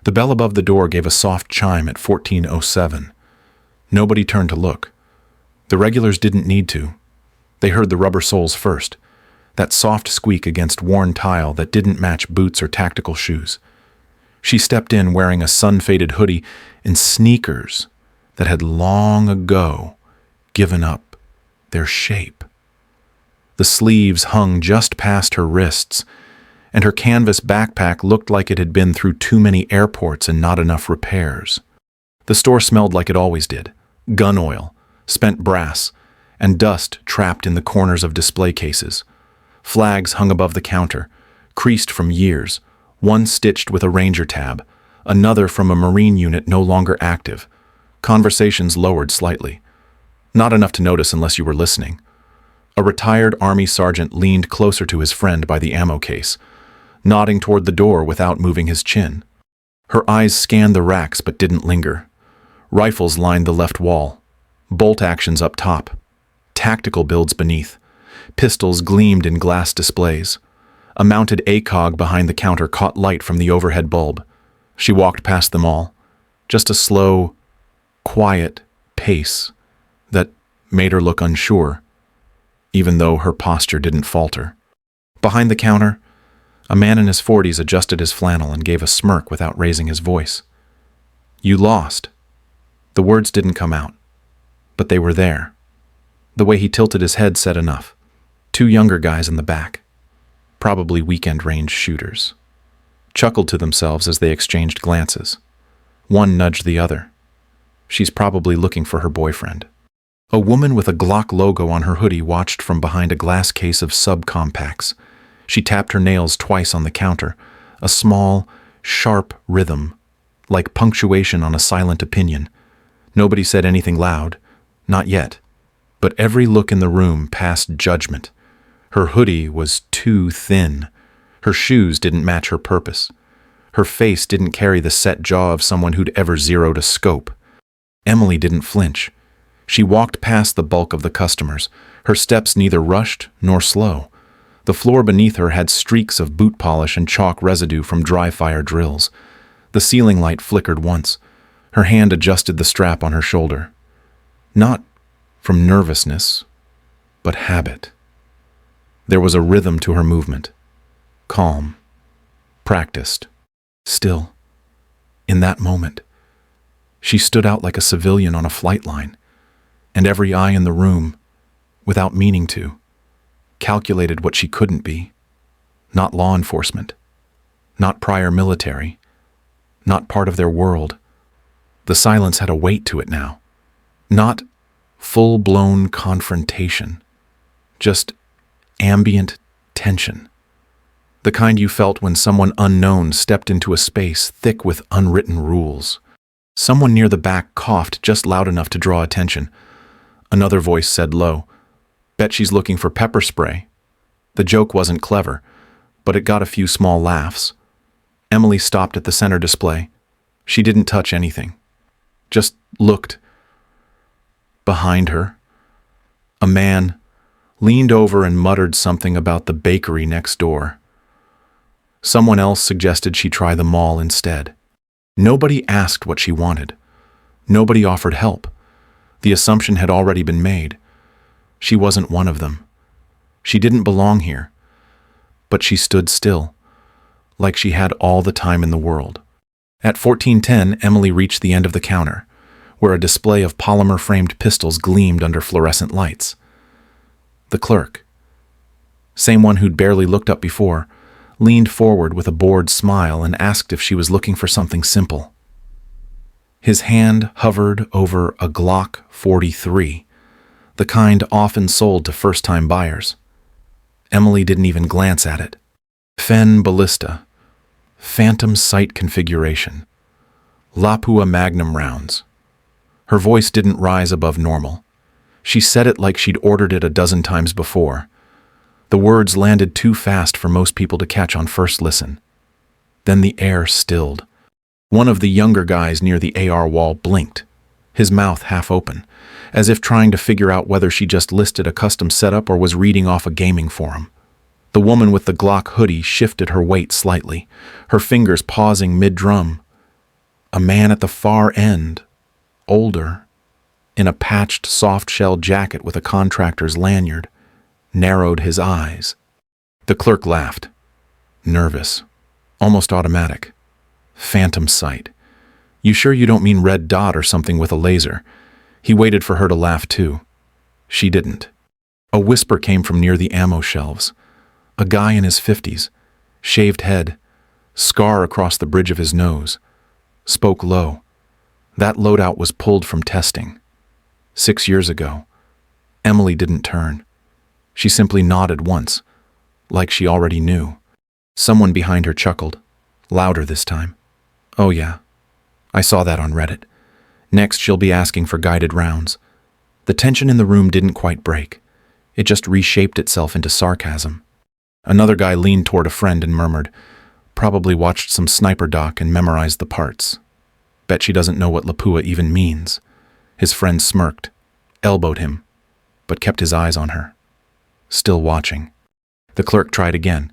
The bell above the door gave a soft chime at 14:07. Nobody turned to look. The regulars didn't need to. They heard the rubber soles first, that soft squeak against worn tile that didn't match boots or tactical shoes. She stepped in wearing a sun-faded hoodie and sneakers that had long ago given up their shape. The sleeves hung just past her wrists, and her canvas backpack looked like it had been through too many airports and not enough repairs. The store smelled like it always did: gun oil, spent brass, and dust trapped in the corners of display cases. Flags hung above the counter, creased from years, one stitched with a ranger tab, another from a Marine unit no longer active. Conversations lowered slightly. Not enough to notice unless you were listening. A retired Army sergeant leaned closer to his friend by the ammo case, nodding toward the door without moving his chin. Her eyes scanned the racks but didn't linger. Rifles lined the left wall, bolt actions up top, tactical builds beneath. Pistols gleamed in glass displays. A mounted ACOG behind the counter caught light from the overhead bulb. She walked past them all, just a slow, quiet pace that made her look unsure, even though her posture didn't falter. Behind the counter, a man in his 40s adjusted his flannel and gave a smirk without raising his voice. "You lost." The words didn't come out, but they were there. The way he tilted his head said enough. Two younger guys in the back, probably weekend range shooters, chuckled to themselves as they exchanged glances. One nudged the other. She's probably looking for her boyfriend. A woman with a Glock logo on her hoodie watched from behind a glass case of subcompacts. She tapped her nails twice on the counter, a small, sharp rhythm, like punctuation on a silent opinion. Nobody said anything loud, not yet, but every look in the room passed judgment. Her hoodie was too thin. Her shoes didn't match her purpose. Her face didn't carry the set jaw of someone who'd ever zeroed a scope. Emily didn't flinch. She walked past the bulk of the customers, her steps neither rushed nor slow. The floor beneath her had streaks of boot polish and chalk residue from dry fire drills. The ceiling light flickered once. Her hand adjusted the strap on her shoulder. Not from nervousness, but habit. There was a rhythm to her movement. Calm. Practiced. Still. In that moment, she stood out like a civilian on a flight line, and every eye in the room, without meaning to, calculated what she couldn't be. Not law enforcement. Not prior military. Not part of their world. The silence had a weight to it now. Not full-blown confrontation. Just ambient tension. The kind you felt when someone unknown stepped into a space thick with unwritten rules. Someone near the back coughed just loud enough to draw attention. Another voice said low, "Bet she's looking for pepper spray." The joke wasn't clever, but it got a few small laughs. Emily stopped at the center display. She didn't touch anything. Just looked. Behind her, a man leaned over and muttered something about the bakery next door. Someone else suggested she try the mall instead. Nobody asked what she wanted. Nobody offered help. The assumption had already been made. She wasn't one of them. She didn't belong here. But she stood still, like she had all the time in the world. At 14:10, Emily reached the end of the counter, where a display of polymer-framed pistols gleamed under fluorescent lights. The clerk, same one who'd barely looked up before, leaned forward with a bored smile and asked if she was looking for something simple. His hand hovered over a Glock 43, the kind often sold to first-time buyers. Emily didn't even glance at it. Fen Ballista, Phantom Sight Configuration, Lapua Magnum rounds. Her voice didn't rise above normal. She said it like she'd ordered it a dozen times before. The words landed too fast for most people to catch on first listen. Then the air stilled. One of the younger guys near the AR wall blinked, his mouth half open, as if trying to figure out whether she just listed a custom setup or was reading off a gaming forum. The woman with the Glock hoodie shifted her weight slightly, her fingers pausing mid-drum, A man at the far end, older, in a patched soft-shell jacket with a contractor's lanyard, narrowed his eyes. The clerk laughed. Nervous. Almost automatic. Phantom sight. You sure you don't mean red dot or something with a laser? He waited for her to laugh too. She didn't. A whisper came from near the ammo shelves. A guy in his 50s, shaved head, scar across the bridge of his nose, spoke low. That loadout was pulled from testing. 6 years ago. Emily didn't turn. She simply nodded once, like she already knew. Someone behind her chuckled, louder this time. Oh yeah, I saw that on Reddit. Next she'll be asking for guided rounds. The tension in the room didn't quite break. It just reshaped itself into sarcasm. Another guy leaned toward a friend and murmured, probably watched some sniper doc and memorized the parts. Bet she doesn't know what Lapua even means. His friend smirked, elbowed him, but kept his eyes on her. Still watching. The clerk tried again,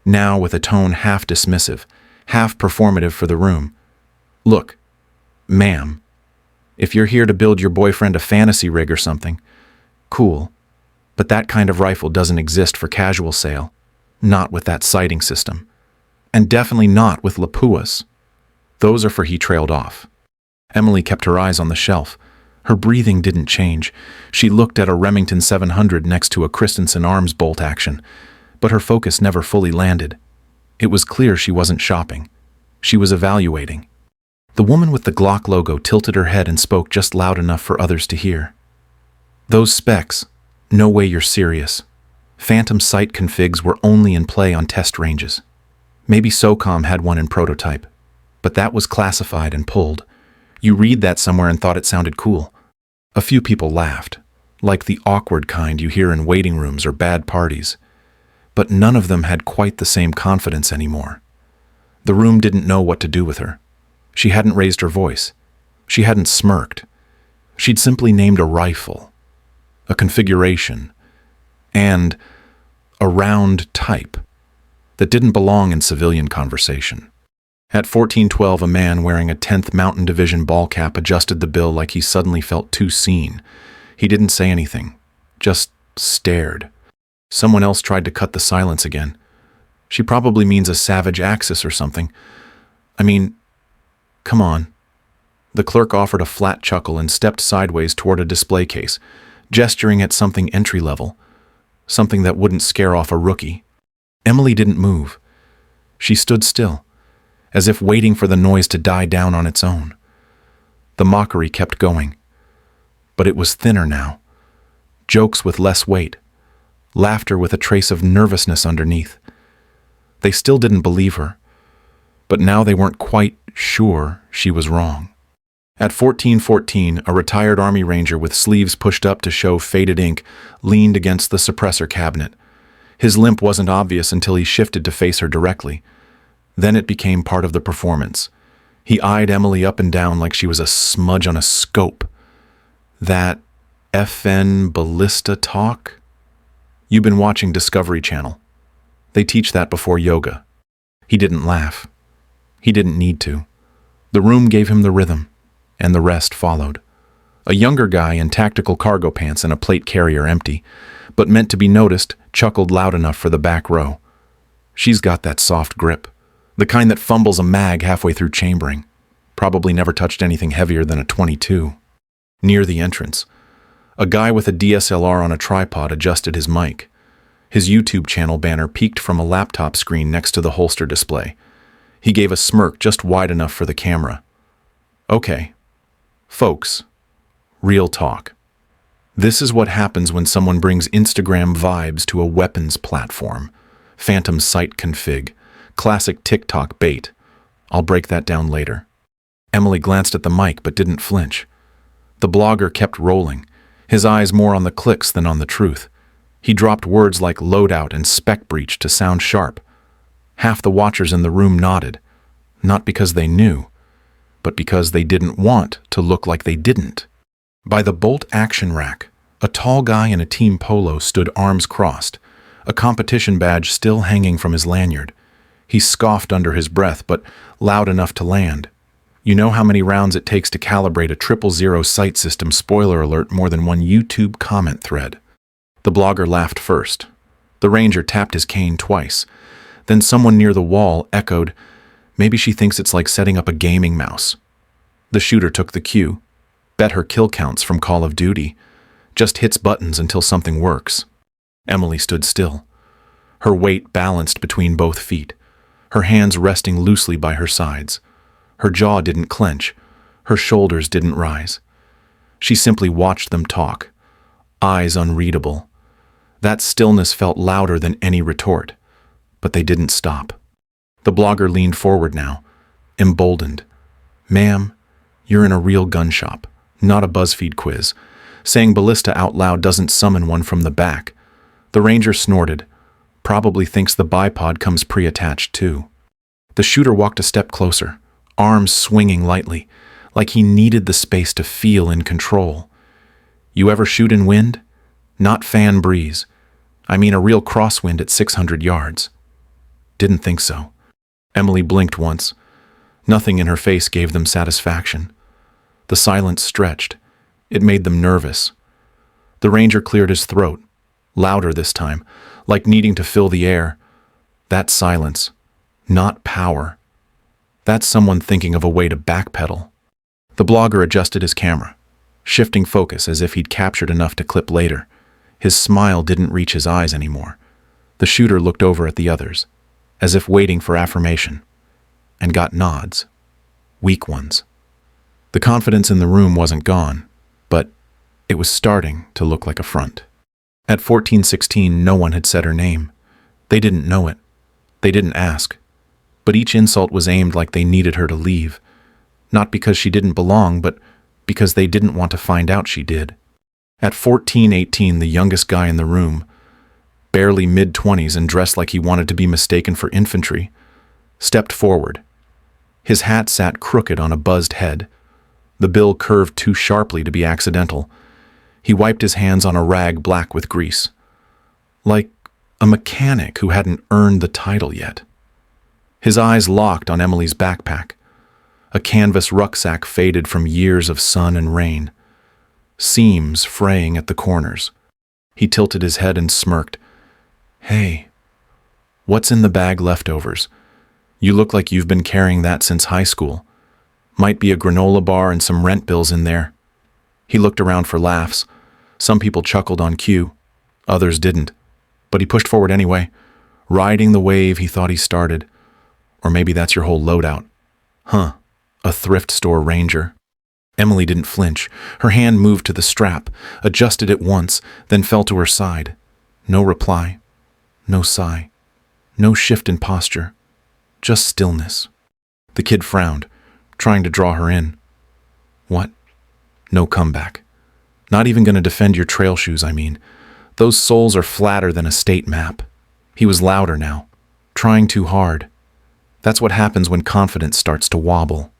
now with a tone half dismissive, half performative for the room. Look, ma'am, if you're here to build your boyfriend a fantasy rig or something, cool, but that kind of rifle doesn't exist for casual sale, not with that sighting system, and definitely not with Lapua's. Those are for he trailed off. Emily kept her eyes on the shelf. Her breathing didn't change. She looked at a Remington 700 next to a Christensen arms bolt action, but her focus never fully landed. It was clear she wasn't shopping. She was evaluating. The woman with the Glock logo tilted her head and spoke just loud enough for others to hear. Those specs, no way you're serious. Phantom sight configs were only in play on test ranges. Maybe SOCOM had one in prototype, but that was classified and pulled. You read that somewhere and thought it sounded cool. A few people laughed, like the awkward kind you hear in waiting rooms or bad parties. But none of them had quite the same confidence anymore. The room didn't know what to do with her. She hadn't raised her voice. She hadn't smirked. She'd simply named a rifle, a configuration, and a round type that didn't belong in civilian conversation. At 1412, a man wearing a 10th Mountain Division ball cap adjusted the bill like he suddenly felt too seen. He didn't say anything, just stared. Someone else tried to cut the silence again. She probably means a Savage Axis or something. I mean, come on. The clerk offered a flat chuckle and stepped sideways toward a display case, gesturing at something entry-level, something that wouldn't scare off a rookie. Emily didn't move. She stood still, as if waiting for the noise to die down on its own. The mockery kept going, but it was thinner now. Jokes with less weight, laughter with a trace of nervousness underneath. They still didn't believe her, but now they weren't quite sure she was wrong. At 1414, a retired Army Ranger with sleeves pushed up to show faded ink leaned against the suppressor cabinet. His limp wasn't obvious until he shifted to face her directly. Then it became part of the performance. He eyed Emily up and down like she was a smudge on a scope. That FN ballista talk? You've been watching Discovery Channel. They teach that before yoga. He didn't laugh. He didn't need to. The room gave him the rhythm, and the rest followed. A younger guy in tactical cargo pants and a plate carrier empty, but meant to be noticed, chuckled loud enough for the back row. She's got that soft grip, the kind that fumbles a mag halfway through chambering. Probably never touched anything heavier than a .22. Near the entrance, a guy with a DSLR on a tripod adjusted his mic. His YouTube channel banner peeked from a laptop screen next to the holster display. He gave a smirk just wide enough for the camera. Okay, folks, real talk. This is what happens when someone brings Instagram vibes to a weapons platform. Phantom sight config. Classic TikTok bait. I'll break that down later. Emily glanced at the mic but didn't flinch. The blogger kept rolling, his eyes more on the clicks than on the truth. He dropped words like loadout and spec breach to sound sharp. Half the watchers in the room nodded, not because they knew, but because they didn't want to look like they didn't. By the bolt action rack, a tall guy in a team polo stood arms crossed, a competition badge still hanging from his lanyard. He scoffed under his breath, but loud enough to land. You know how many rounds it takes to calibrate a 000 sight system? Spoiler alert, more than one YouTube comment thread. The blogger laughed first. The ranger tapped his cane twice. Then someone near the wall echoed, "Maybe she thinks it's like setting up a gaming mouse." The shooter took the cue. Bet her kill counts from Call of Duty. Just hits buttons until something works. Emily stood still. Her weight balanced between both feet, her hands resting loosely by her sides. Her jaw didn't clench. Her shoulders didn't rise. She simply watched them talk, eyes unreadable. That stillness felt louder than any retort, but they didn't stop. The blogger leaned forward now, emboldened. "Ma'am, you're in a real gun shop, not a BuzzFeed quiz. Saying ballista out loud doesn't summon one from the back." The ranger snorted. Probably thinks the bipod comes pre-attached too. The shooter walked a step closer, arms swinging lightly, like he needed the space to feel in control. "You ever shoot in wind? Not fan breeze. I mean a real crosswind at 600 yards. Didn't think so. Emily blinked once. Nothing in her face gave them satisfaction. The silence stretched. It made them nervous. The ranger cleared his throat, louder this time, like needing to fill the air. That silence, not power. That's someone thinking of a way to backpedal. The blogger adjusted his camera, shifting focus as if he'd captured enough to clip later. His smile didn't reach his eyes anymore. The shooter looked over at the others, as if waiting for affirmation, and got nods. Weak ones. The confidence in the room wasn't gone, but it was starting to look like a front. At 1416, no one had said her name. They didn't know it. They didn't ask. But each insult was aimed like they needed her to leave. Not because she didn't belong, but because they didn't want to find out she did. At 1418, the youngest guy in the room, barely mid-20s and dressed like he wanted to be mistaken for infantry, stepped forward. His hat sat crooked on a buzzed head. The bill curved too sharply to be accidental. He wiped his hands on a rag black with grease. Like a mechanic who hadn't earned the title yet. His eyes locked on Emily's backpack. A canvas rucksack faded from years of sun and rain. Seams fraying at the corners. He tilted his head and smirked. "Hey, what's in the bag? Leftovers. You look like you've been carrying that since high school. Might be a granola bar and some rent bills in there." He looked around for laughs. Some people chuckled on cue. Others didn't. But he pushed forward anyway, riding the wave he thought he started. Or maybe that's your whole loadout. Huh, a thrift store ranger. Emily didn't flinch. Her hand moved to the strap, adjusted it once, then fell to her side. No reply. No sigh. No shift in posture. Just stillness. The kid frowned, trying to draw her in. "What?" No comeback. "Not even going to defend your trail shoes, I mean. Those soles are flatter than a state map." He was louder now, trying too hard. That's what happens when confidence starts to wobble.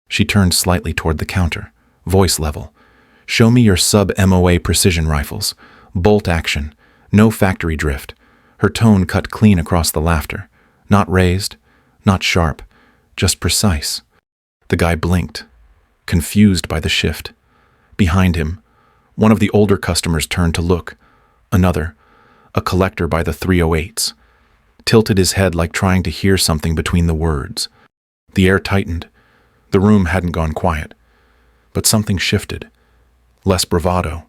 She turned slightly toward the counter, voice level. "Show me your sub-MOA precision rifles. Bolt action. No factory drift." Her tone cut clean across the laughter. Not raised, not sharp, just precise. The guy blinked, confused by the shift. Behind him, one of the older customers turned to look. Another, a collector by the 308s, tilted his head like trying to hear something between the words. The air tightened. The room hadn't gone quiet, but something shifted. Less bravado,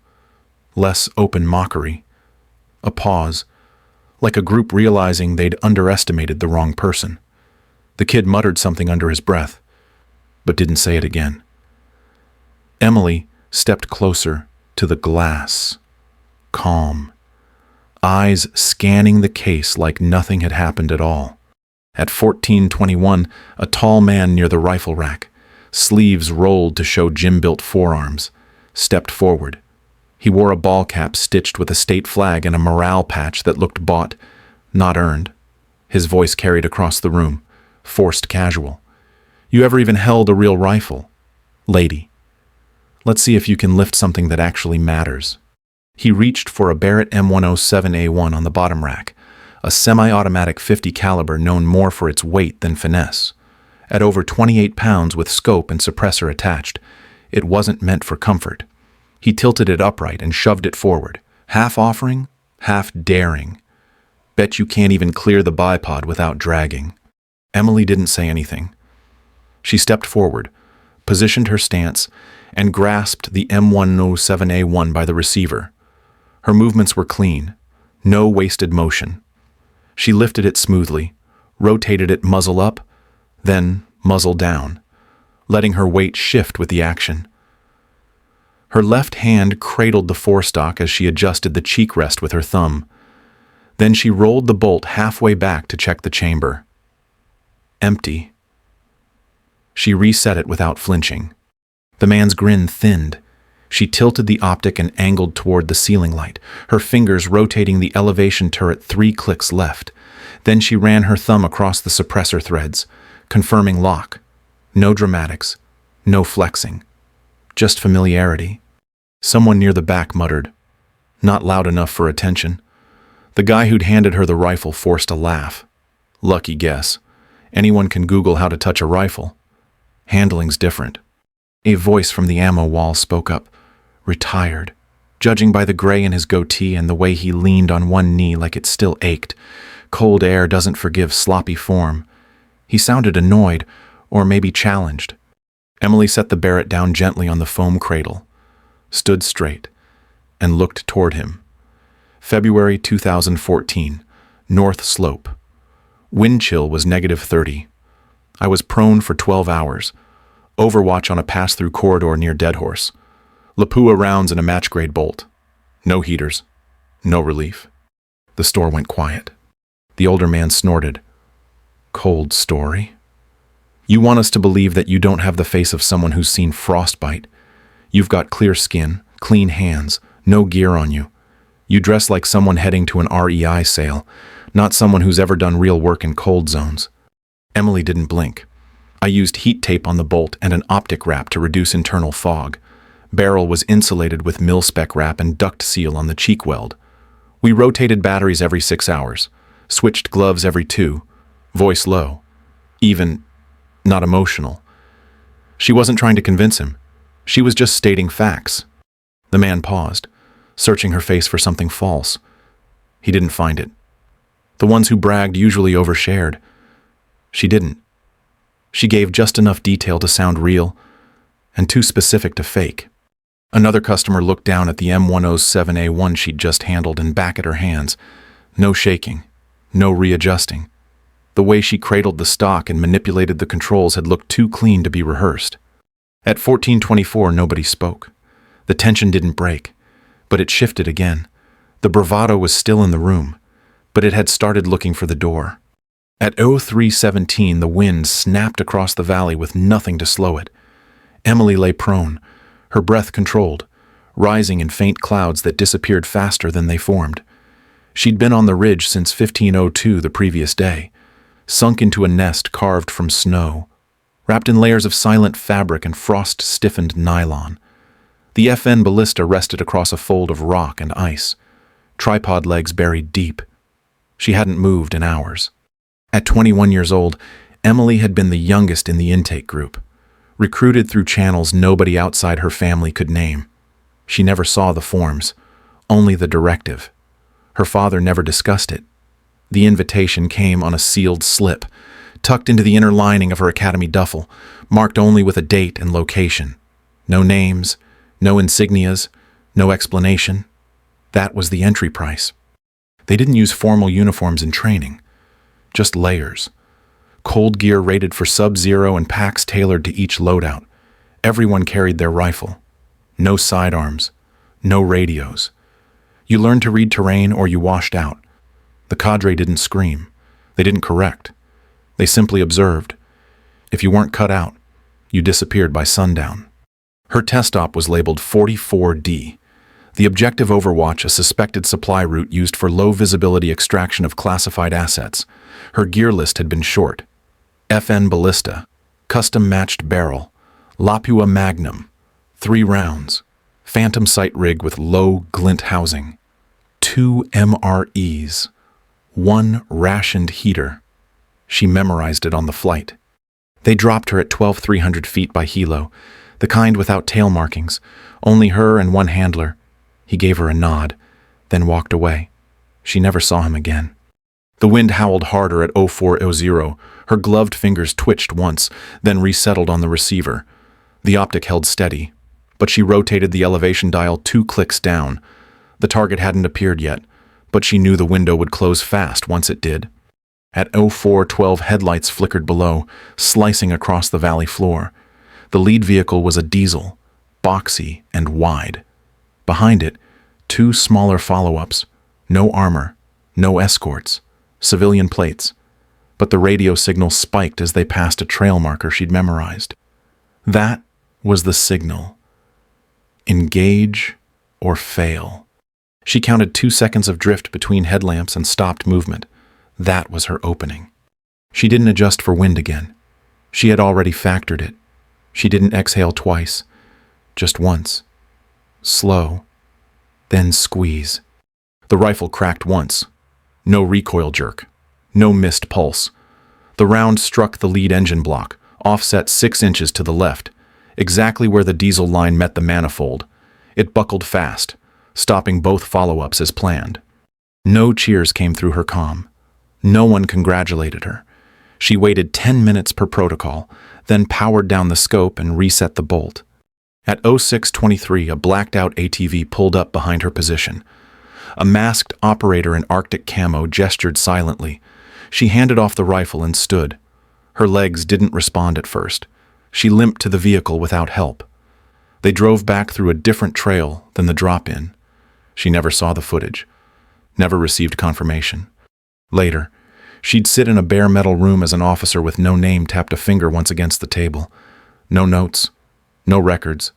less open mockery. A pause, like a group realizing they'd underestimated the wrong person. The kid muttered something under his breath, but didn't say it again. Emily stepped closer to the glass, calm, eyes scanning the case like nothing had happened at all. At 1421, a tall man near the rifle rack, sleeves rolled to show gym-built forearms, stepped forward. He wore a ball cap stitched with a state flag and a morale patch that looked bought, not earned. His voice carried across the room, forced casual. "You ever even held a real rifle? Lady. Let's see if you can lift something that actually matters." He reached for a Barrett M107A1 on the bottom rack, a semi-automatic .50 caliber known more for its weight than finesse. At over 28 pounds with scope and suppressor attached, it wasn't meant for comfort. He tilted it upright and shoved it forward, half offering, half daring. Bet you can't even clear the bipod without dragging. Emily didn't say anything. She stepped forward, positioned her stance, and grasped the M107A1 by the receiver. Her movements were clean, no wasted motion. She lifted it smoothly, rotated it muzzle up, then muzzle down, letting her weight shift with the action. Her left hand cradled the forestock as she adjusted the cheek rest with her thumb. Then she rolled the bolt halfway back to check the chamber. Empty. She reset it without flinching. The man's grin thinned. She tilted the optic and angled toward the ceiling light, her fingers rotating the elevation turret 3 clicks left. Then she ran her thumb across the suppressor threads, confirming lock. No dramatics, no flexing. Just familiarity. Someone near the back muttered, not loud enough for attention. The guy who'd handed her the rifle forced a laugh. Lucky guess. Anyone can Google how to touch a rifle. Handling's different. A voice from the ammo wall spoke up. Retired. Judging by the gray in his goatee and the way he leaned on one knee like it still ached. Cold air doesn't forgive sloppy form. He sounded annoyed, or maybe challenged. Emily set the Barrett down gently on the foam cradle, stood straight, and looked toward him. February 2014, North Slope. Wind chill was -30. I was prone for 12 hours. Overwatch on a pass-through corridor near Deadhorse. Lapua rounds in a match-grade bolt. No heaters. No relief. The store went quiet. The older man snorted. Cold story? You want us to believe that you don't have the face of someone who's seen frostbite. You've got clear skin, clean hands, no gear on you. You dress like someone heading to an REI sale, not someone who's ever done real work in cold zones. Emily didn't blink. I used heat tape on the bolt and an optic wrap to reduce internal fog. Barrel was insulated with mil-spec wrap and duct seal on the cheek weld. We rotated batteries every 6 hours, switched gloves every 2, voice low, even, not emotional. She wasn't trying to convince him. She was just stating facts. The man paused, searching her face for something false. He didn't find it. The ones who bragged usually overshared. She didn't. She gave just enough detail to sound real, and too specific to fake. Another customer looked down at the M107A1 she'd just handled and back at her hands. No shaking, no readjusting. The way she cradled the stock and manipulated the controls had looked too clean to be rehearsed. At 14:24, nobody spoke. The tension didn't break, but it shifted again. The bravado was still in the room, but it had started looking for the door. At 03:17, the wind snapped across the valley with nothing to slow it. Emily lay prone, her breath controlled, rising in faint clouds that disappeared faster than they formed. She'd been on the ridge since 15:02 the previous day, sunk into a nest carved from snow, wrapped in layers of silent fabric and frost-stiffened nylon. The FN ballista rested across a fold of rock and ice, tripod legs buried deep. She hadn't moved in hours. At 21 years old, Emily had been the youngest in the intake group, recruited through channels nobody outside her family could name. She never saw the forms, only the directive. Her father never discussed it. The invitation came on a sealed slip, tucked into the inner lining of her academy duffel, marked only with a date and location. No names, no insignias, no explanation. That was the entry price. They didn't use formal uniforms in training, just layers. Cold gear rated for sub-zero and packs tailored to each loadout. Everyone carried their rifle. No sidearms, no radios. You learned to read terrain or you washed out. The cadre didn't scream. They didn't correct. They simply observed. If you weren't cut out, you disappeared by sundown. Her test op was labeled 44D. The objective Overwatch, a suspected supply route used for low-visibility extraction of classified assets. Her gear list had been short. FN Ballista, custom-matched barrel, Lapua Magnum, 3 rounds, phantom sight rig with low glint housing, 2 MREs, 1 rationed heater. She memorized it on the flight. They dropped her at 12,300 feet by helo, the kind without tail markings, only her and one handler. He gave her a nod, then walked away. She never saw him again. The wind howled harder at 0400. Her gloved fingers twitched once, then resettled on the receiver. The optic held steady, but she rotated the elevation dial 2 clicks down. The target hadn't appeared yet, but she knew the window would close fast once it did. At 0412, headlights flickered below, slicing across the valley floor. The lead vehicle was a diesel, boxy and wide. Behind it, 2 smaller follow-ups. No armor, no escorts, civilian plates. But the radio signal spiked as they passed a trail marker she'd memorized. That was the signal. Engage or fail. She counted 2 seconds of drift between headlamps and stopped movement. That was her opening. She didn't adjust for wind again. She had already factored it. She didn't exhale twice, just once. Slow, then squeeze. The rifle cracked once. No recoil jerk. No missed pulse. The round struck the lead engine block, offset 6 inches to the left, exactly where the diesel line met the manifold. It buckled fast, stopping both follow-ups as planned. No cheers came through her comm. No one congratulated her. She waited 10 minutes per protocol, then powered down the scope and reset the bolt. At 0623, a blacked-out ATV pulled up behind her position. A masked operator in Arctic camo gestured silently. She handed off the rifle and stood. Her legs didn't respond at first. She limped to the vehicle without help. They drove back through a different trail than the drop-in. She never saw the footage, never received confirmation. Later, she'd sit in a bare metal room as an officer with no name tapped a finger once against the table. No notes, no records,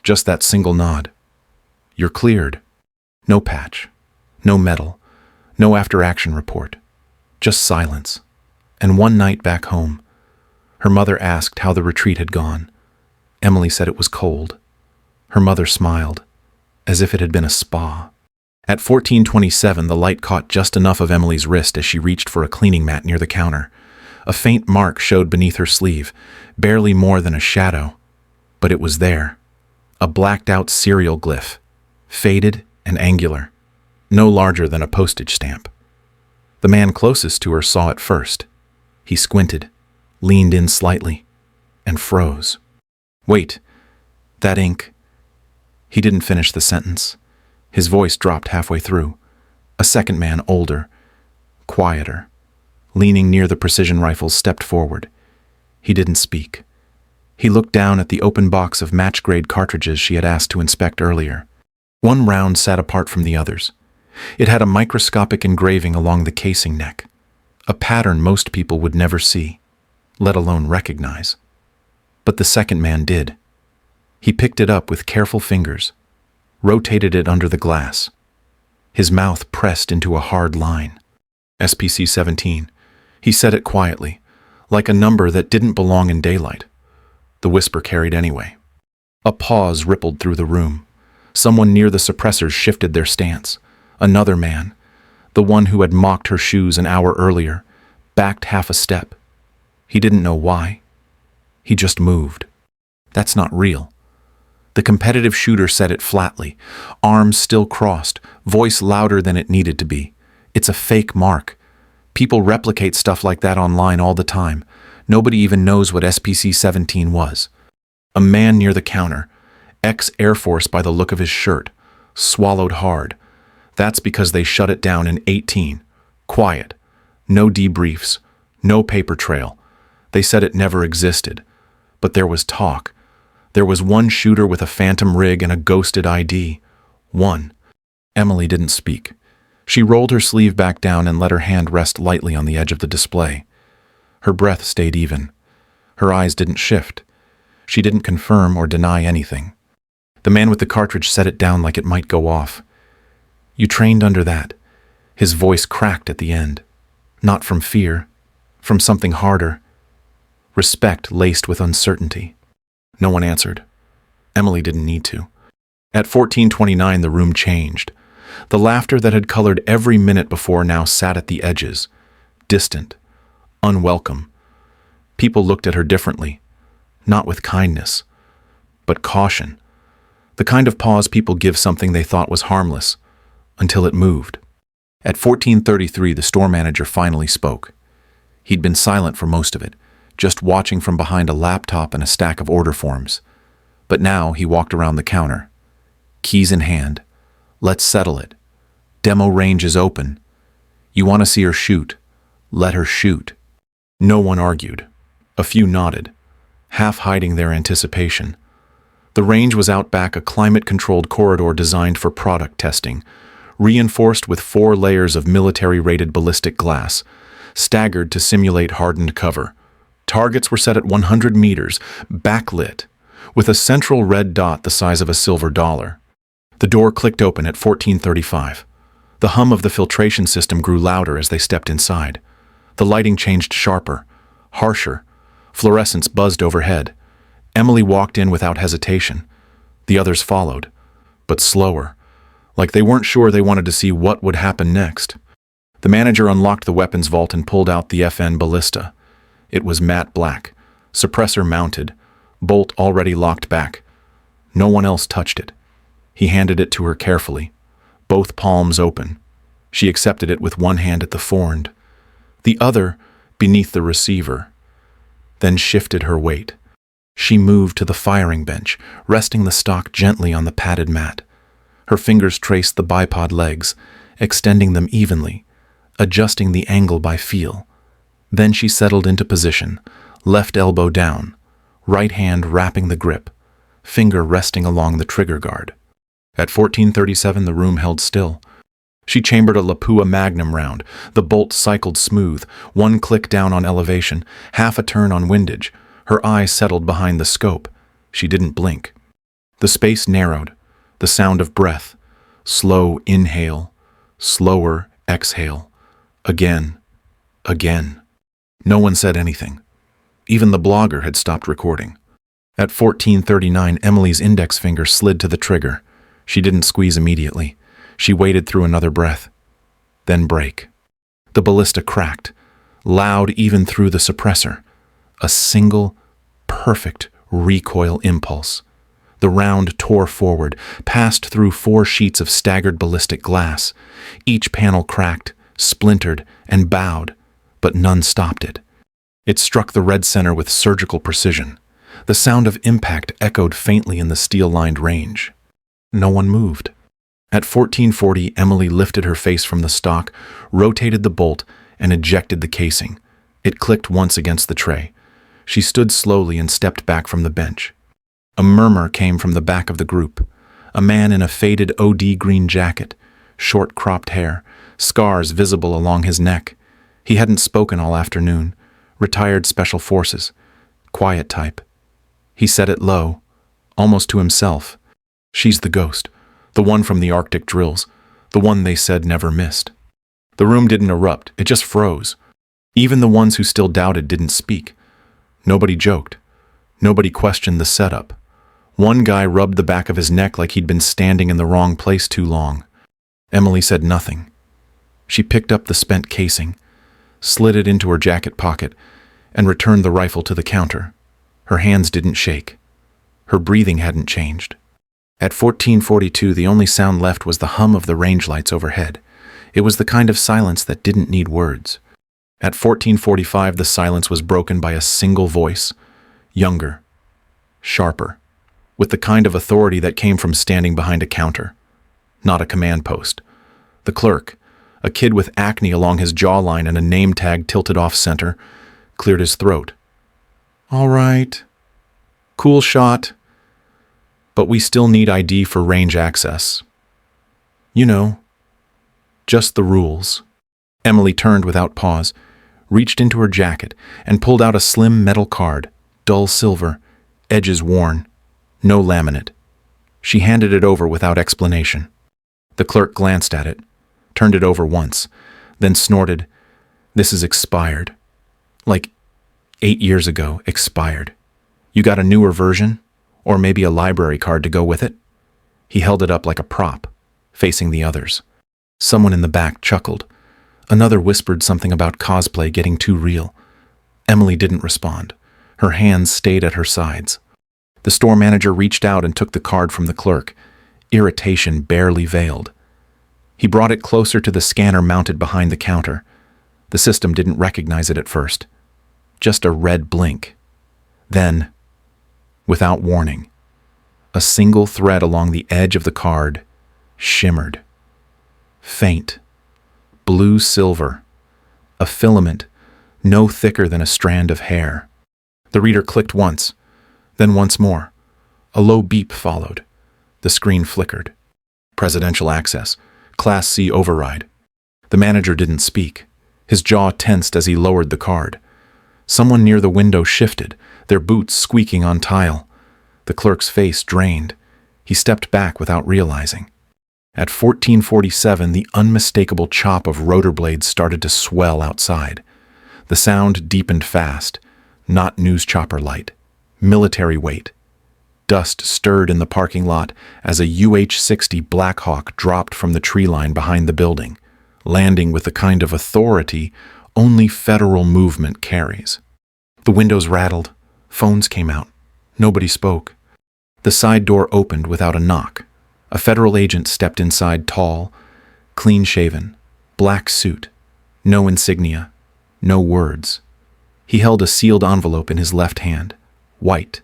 just that single nod. You're cleared. No patch, no medal, no after-action report. Just silence. And one night back home, her mother asked how the retreat had gone. Emily said it was cold. Her mother smiled, as if it had been a spa. At 1427, the light caught just enough of Emily's wrist as she reached for a cleaning mat near the counter. A faint mark showed beneath her sleeve, barely more than a shadow. But it was there. A blacked-out serial glyph, faded and angular, no larger than a postage stamp. The man closest to her saw it first. He squinted, leaned in slightly, and froze. Wait, that ink. He didn't finish the sentence. His voice dropped halfway through. A second man, older, quieter, leaning near the precision rifles, stepped forward. He didn't speak. He looked down at the open box of match-grade cartridges she had asked to inspect earlier. One round sat apart from the others. It had a microscopic engraving along the casing neck, a pattern most people would never see, let alone recognize. But the second man did. He picked it up with careful fingers, rotated it under the glass. His mouth pressed into a hard line. SPC-17. He said it quietly, like a number that didn't belong in daylight. The whisper carried anyway. A pause rippled through the room. Someone near the suppressors shifted their stance. Another man, the one who had mocked her shoes an hour earlier, backed half a step. He didn't know why. He just moved. That's not real. The competitive shooter said it flatly, arms still crossed, voice louder than it needed to be. It's a fake mark. People replicate stuff like that online all the time. Nobody even knows what SPC-17 was. A man near the counter, ex-Air Force by the look of his shirt, swallowed hard. That's because they shut it down in 18. Quiet. No debriefs. No paper trail. They said it never existed. But there was talk. There was one shooter with a phantom rig and a ghosted ID. One. Emily didn't speak. She rolled her sleeve back down and let her hand rest lightly on the edge of the display. Her breath stayed even. Her eyes didn't shift. She didn't confirm or deny anything. The man with the cartridge set it down like it might go off. You trained under that. His voice cracked at the end. Not from fear, from something harder. Respect laced with uncertainty. No one answered. Emily didn't need to. At 1429, the room changed. The laughter that had colored every minute before now sat at the edges, distant, unwelcome. People looked at her differently, not with kindness, but caution. The kind of pause people give something they thought was harmless, until it moved. At 14:33, the store manager finally spoke. He'd been silent for most of it, just watching from behind a laptop and a stack of order forms. But now he walked around the counter, keys in hand. Let's settle it. Demo range is open. You want to see her shoot? Let her shoot. No one argued. A few nodded, half hiding their anticipation. The range was out back, a climate-controlled corridor designed for product testing, reinforced with 4 layers of military-rated ballistic glass, staggered to simulate hardened cover. Targets were set at 100 meters, backlit, with a central red dot the size of a silver dollar. The door clicked open at 14:35. The hum of the filtration system grew louder as they stepped inside. The lighting changed sharper, harsher. Fluorescence buzzed overhead. Emily walked in without hesitation. The others followed, but slower, like they weren't sure they wanted to see what would happen next. The manager unlocked the weapons vault and pulled out the FN ballista. It was matte black, suppressor mounted, bolt already locked back. No one else touched it. He handed it to her carefully, both palms open. She accepted it with one hand at the forend, the other beneath the receiver, then shifted her weight. She moved to the firing bench, resting the stock gently on the padded mat. Her fingers traced the bipod legs, extending them evenly, adjusting the angle by feel. Then she settled into position, left elbow down, right hand wrapping the grip, finger resting along the trigger guard. At 14:37, the room held still. She chambered a Lapua Magnum round. The bolt cycled smooth, one click down on elevation, half a turn on windage. Her eyes settled behind the scope. She didn't blink. The space narrowed, the sound of breath. Slow inhale, slower exhale. Again, again. No one said anything. Even the blogger had stopped recording. At 14:39, Emily's index finger slid to the trigger. She didn't squeeze immediately. She waited through another breath. Then break. The ballista cracked, loud even through the suppressor. A single, perfect recoil impulse. The round tore forward, passed through 4 sheets of staggered ballistic glass. Each panel cracked, splintered, and bowed, but none stopped it. It struck the red center with surgical precision. The sound of impact echoed faintly in the steel-lined range. No one moved. At 14:40, Emily lifted her face from the stock, rotated the bolt, and ejected the casing. It clicked once against the tray. She stood slowly and stepped back from the bench. A murmur came from the back of the group. A man in a faded OD green jacket, short cropped hair, scars visible along his neck. He hadn't spoken all afternoon. Retired Special Forces. Quiet type. He said it low, almost to himself. She's the ghost. The one from the Arctic drills. The one they said never missed. The room didn't erupt. It just froze. Even the ones who still doubted didn't speak. Nobody joked. Nobody questioned the setup. One guy rubbed the back of his neck like he'd been standing in the wrong place too long. Emily said nothing. She picked up the spent casing, slid it into her jacket pocket, and returned the rifle to the counter. Her hands didn't shake. Her breathing hadn't changed. At 14:42, the only sound left was the hum of the range lights overhead. It was the kind of silence that didn't need words. At 14:45, the silence was broken by a single voice, younger, sharper, with the kind of authority that came from standing behind a counter, not a command post. The clerk, a kid with acne along his jawline and a name tag tilted off-center, cleared his throat. "All right. Cool shot. But we still need ID for range access. You know, just the rules." Emily turned without pause, reached into her jacket, and pulled out a slim metal card, dull silver, edges worn, no laminate. She handed it over without explanation. The clerk glanced at it, turned it over once, then snorted, "This is expired. Like 8 years ago, expired. You got a newer version? Or maybe a library card to go with it?" He held it up like a prop, facing the others. Someone in the back chuckled. Another whispered something about cosplay getting too real. Emily didn't respond. Her hands stayed at her sides. The store manager reached out and took the card from the clerk, irritation barely veiled. He brought it closer to the scanner mounted behind the counter. The system didn't recognize it at first. Just a red blink. Then, without warning, a single thread along the edge of the card shimmered. Faint, blue-silver, a filament no thicker than a strand of hair. The reader clicked once, then once more. A low beep followed. The screen flickered. Presidential access. Class C override. The manager didn't speak. His jaw tensed as he lowered the card. Someone near the window shifted, their boots squeaking on tile. The clerk's face drained. He stepped back without realizing. At 14:47, the unmistakable chop of rotor blades started to swell outside. The sound deepened fast, not news chopper light, military weight. Dust stirred in the parking lot as a UH-60 Black Hawk dropped from the tree line behind the building, landing with the kind of authority only federal movement carries. The windows rattled, phones came out. Nobody spoke. The side door opened without a knock. A federal agent stepped inside, tall, clean-shaven, black suit, no insignia, no words. He held a sealed envelope in his left hand, white,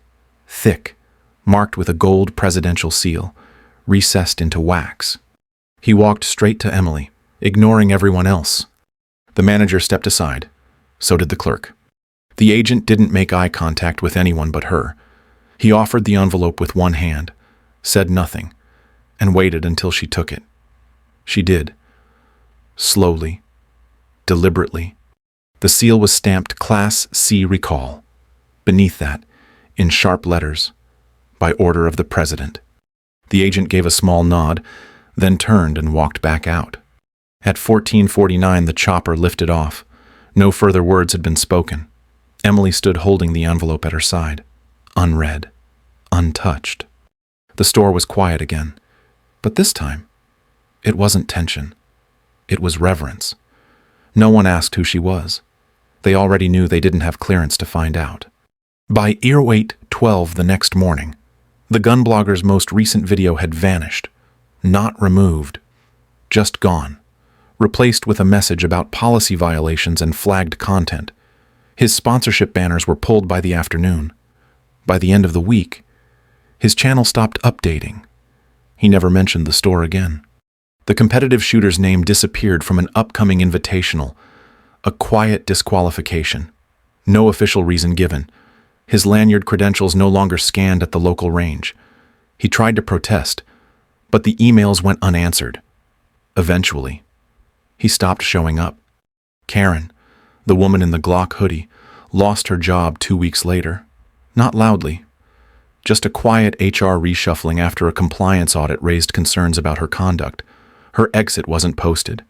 thick, marked with a gold presidential seal, recessed into wax. He walked straight to Emily, ignoring everyone else. The manager stepped aside. So did the clerk. The agent didn't make eye contact with anyone but her. He offered the envelope with one hand, said nothing, and waited until she took it. She did. Slowly, deliberately. The seal was stamped Class C Recall. Beneath that, in sharp letters, by order of the President. The agent gave a small nod, then turned and walked back out. At 14:49, the chopper lifted off. No further words had been spoken. Emily stood holding the envelope at her side, unread, untouched. The store was quiet again, but this time, it wasn't tension. It was reverence. No one asked who she was. They already knew they didn't have clearance to find out. By 08:12 the next morning, the gun blogger's most recent video had vanished, not removed, just gone, replaced with a message about policy violations and flagged content. His sponsorship banners were pulled by the afternoon. By the end of the week, his channel stopped updating. He never mentioned the store again. The competitive shooter's name disappeared from an upcoming invitational, a quiet disqualification. No official reason given. His lanyard credentials no longer scanned at the local range. He tried to protest, but the emails went unanswered. Eventually, he stopped showing up. Karen, the woman in the Glock hoodie, lost her job 2 weeks later. Not loudly. Just a quiet HR reshuffling after a compliance audit raised concerns about her conduct. Her exit wasn't posted.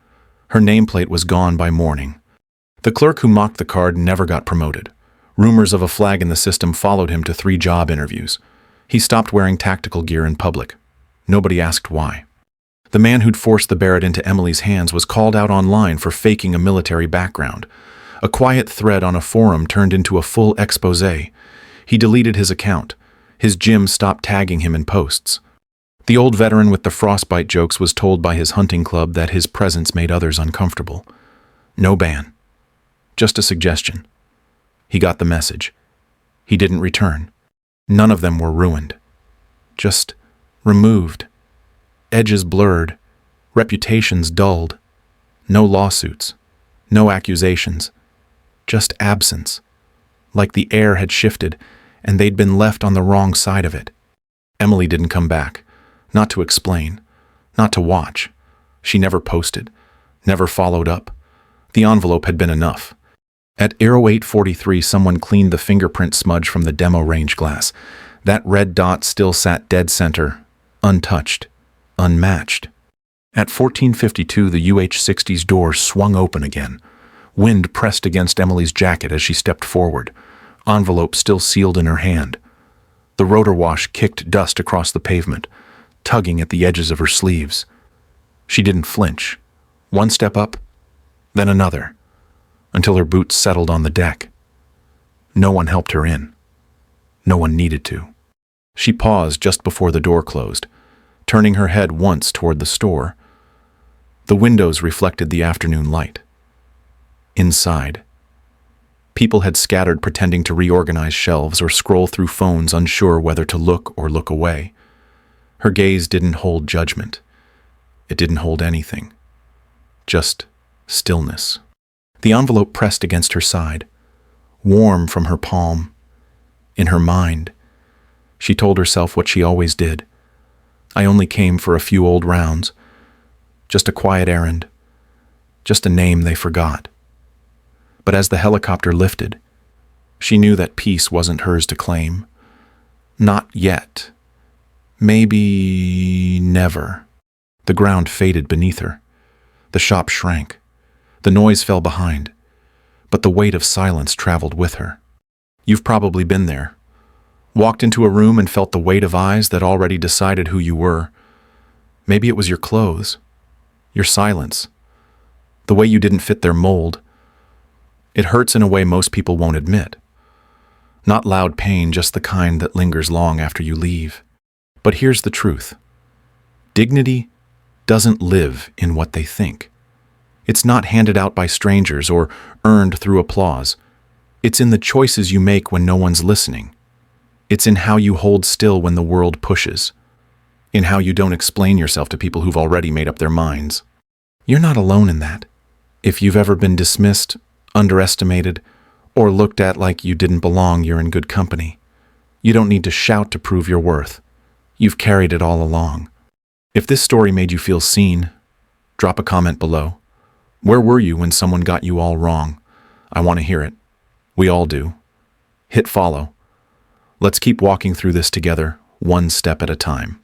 Her nameplate was gone by morning. The clerk who mocked the card never got promoted. Rumors of a flag in the system followed him to 3 job interviews. He stopped wearing tactical gear in public. Nobody asked why. The man who'd forced the Barrett into Emily's hands was called out online for faking a military background. A quiet thread on a forum turned into a full exposé. He deleted his account. His gym stopped tagging him in posts. The old veteran with the frostbite jokes was told by his hunting club that his presence made others uncomfortable. No ban. Just a suggestion. He got the message. He didn't return. None of them were ruined. Just removed. Edges blurred. Reputations dulled. No lawsuits. No accusations. Just absence. Like the air had shifted, and they'd been left on the wrong side of it. Emily didn't come back. Not to explain. Not to watch. She never posted. Never followed up. The envelope had been enough. At 08:43, someone cleaned the fingerprint smudge from the demo range glass. That red dot still sat dead center, untouched, unmatched. At 14:52, the UH-60's door swung open again. Wind pressed against Emily's jacket as she stepped forward, envelope still sealed in her hand. The rotor wash kicked dust across the pavement, tugging at the edges of her sleeves. She didn't flinch. One step up, then another, until her boots settled on the deck. No one helped her in. No one needed to. She paused just before the door closed, turning her head once toward the store. The windows reflected the afternoon light. Inside, people had scattered pretending to reorganize shelves or scroll through phones unsure whether to look or look away. Her gaze didn't hold judgment. It didn't hold anything. Just stillness. The envelope pressed against her side, warm from her palm. In her mind, she told herself what she always did. I only came for a few old rounds. Just a quiet errand. Just a name they forgot. But as the helicopter lifted, she knew that peace wasn't hers to claim. Not yet. Maybe never. The ground faded beneath her. The shop shrank. The noise fell behind. But the weight of silence traveled with her. You've probably been there. Walked into a room and felt the weight of eyes that already decided who you were. Maybe it was your clothes, your silence, the way you didn't fit their mold. It hurts in a way most people won't admit. Not loud pain, just the kind that lingers long after you leave. But here's the truth. Dignity doesn't live in what they think. It's not handed out by strangers or earned through applause. It's in the choices you make when no one's listening. It's in how you hold still when the world pushes. In how you don't explain yourself to people who've already made up their minds. You're not alone in that. If you've ever been dismissed, underestimated, or looked at like you didn't belong, you're in good company. You don't need to shout to prove your worth. You've carried it all along. If this story made you feel seen, drop a comment below. Where were you when someone got you all wrong? I want to hear it. We all do. Hit follow. Let's keep walking through this together, one step at a time.